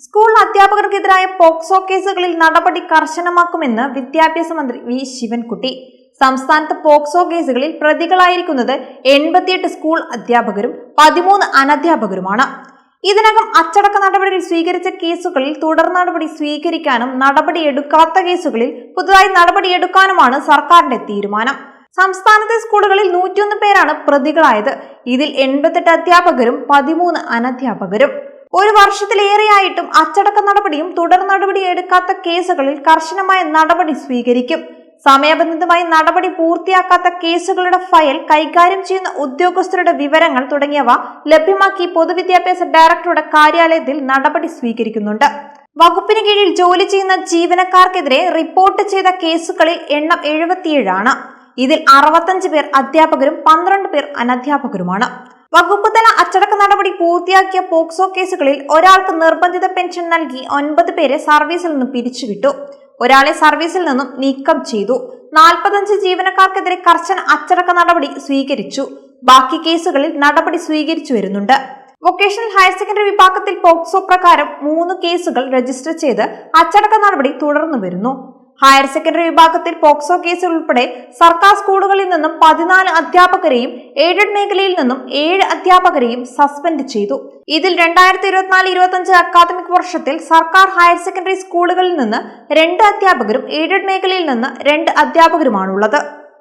School അധ്യാപകർക്കെതിരായ POCSO കേസുകളിൽ നടപടി കർശനമാക്കുമെന്ന് വിദ്യാഭ്യാസ മന്ത്രി വി ശിവൻകുട്ടി. സംസ്ഥാനത്ത് പോക്സോ കേസുകളിൽ പ്രതികളായിരിക്കുന്നത് 88 സ്കൂൾ അധ്യാപകരും 13 അനധ്യാപകരുമാണ്. ഇതിനകം അച്ചടക്ക നടപടികൾ സ്വീകരിച്ച കേസുകളിൽ തുടർ നടപടി സ്വീകരിക്കാനും നടപടിയെടുക്കാത്ത കേസുകളിൽ പുതുതായി നടപടിയെടുക്കാനുമാണ് സർക്കാരിന്റെ തീരുമാനം. സംസ്ഥാനത്തെ സ്കൂളുകളിൽ 101 പേരാണ് പ്രതികളായത്. ഇതിൽ 88 അധ്യാപകരും 13 അനധ്യാപകരും. ഒരു വർഷത്തിലേറെയായിട്ടും അച്ചടക്ക നടപടിയും തുടർ നടപടി എടുക്കാത്ത കേസുകളിൽ കർശനമായ നടപടി സ്വീകരിക്കും. സമയബന്ധിതമായി നടപടി പൂർത്തിയാക്കാത്ത കേസുകളുടെ ഫയൽ കൈകാര്യം ചെയ്യുന്ന ഉദ്യോഗസ്ഥരുടെ വിവരങ്ങൾ തുടങ്ങിയവ ലഭ്യമാക്കി പൊതുവിദ്യാഭ്യാസ ഡയറക്ടറുടെ കാര്യാലയത്തിൽ നടപടി സ്വീകരിക്കുന്നുണ്ട്. വകുപ്പിന് കീഴിൽ ജോലി ചെയ്യുന്ന ജീവനക്കാർക്കെതിരെ റിപ്പോർട്ട് ചെയ്ത കേസുകളിൽ എണ്ണം 77 ആണ്. ഇതിൽ 65 പേർ അധ്യാപകരും 12 പേർ അനധ്യാപകരുമാണ്. വകുപ്പ് തല അച്ചടക്ക നടപടി പൂർത്തിയാക്കിയ പോക്സോ കേസുകളിൽ ഒരാൾക്ക് നിർബന്ധിത പെൻഷൻ നൽകി 9 പേരെ സർവീസിൽ നിന്ന് പിരിച്ചുവിട്ടു. ഒരാളെ സർവീസിൽ നിന്നും നീക്കം ചെയ്തു. 45 ജീവനക്കാർക്കെതിരെ കർശന അച്ചടക്ക നടപടി സ്വീകരിച്ചു. ബാക്കി കേസുകളിൽ നടപടി സ്വീകരിച്ചു വരുന്നുണ്ട്. വൊക്കേഷണൽ ഹയർ സെക്കൻഡറി വിഭാഗത്തിൽ പോക്സോ പ്രകാരം 3 കേസുകൾ രജിസ്റ്റർ ചെയ്ത് അച്ചടക്ക നടപടി തുടർന്നു വരുന്നു. ഹയർ സെക്കൻഡറി വിഭാഗത്തിൽ പോക്സോ കേസുകൾ ഉൾപ്പെടെ സർക്കാർ സ്കൂളുകളിൽ നിന്നും 14 അധ്യാപകരെയും എയ്ഡഡ് മേഖലയിൽ നിന്നും 7 അധ്യാപകരെയും സസ്പെൻഡ് ചെയ്തു. ഇതിൽ 2024-25 അക്കാദമിക് വർഷത്തിൽ സർക്കാർ ഹയർ സെക്കൻഡറി സ്കൂളുകളിൽ നിന്ന് 2 അധ്യാപകരും എയ്ഡഡ് മേഖലയിൽ നിന്ന് 2 അധ്യാപകരുമാണുള്ളത്.